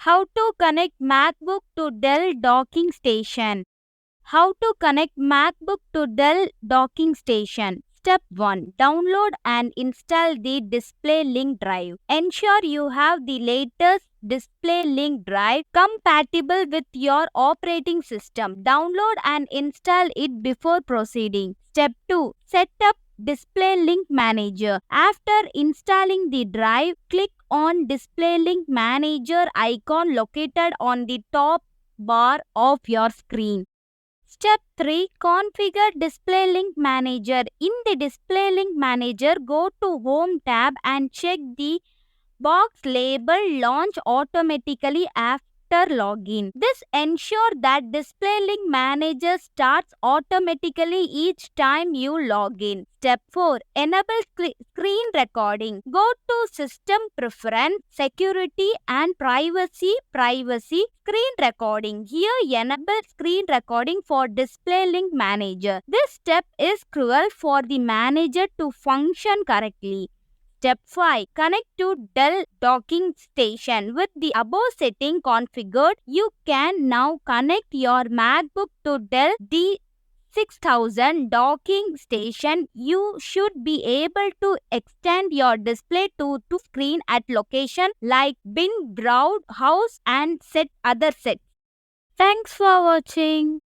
How to connect MacBook to Dell docking station. How to connect MacBook to Dell docking station. Step 1. Download and install the Displaylink drive. Ensure you have the latest Displaylink drive compatible with your operating system. Download and install it before proceeding. Step 2. Set up Displaylink Manager. After installing the drive, click on Displaylink Manager icon located on the top bar of your screen. Step 3. Configure Displaylink Manager. In the Displaylink Manager, go to Home tab and check the box labeled Launch automatically after login. This ensures that Displaylink Manager starts automatically each time you log in. Step 4. Enable screen recording. Go to System Preference, Security and Privacy, Screen Recording. Here enable screen recording for Displaylink Manager. This step is crucial for the manager to function correctly. Step 5. Connect to Dell docking station. With the above setting configured, you can now connect your MacBook to Dell D6000 docking station. You should be able to extend your display to screen at location like bin, ground, house and set other sets. Thanks for watching.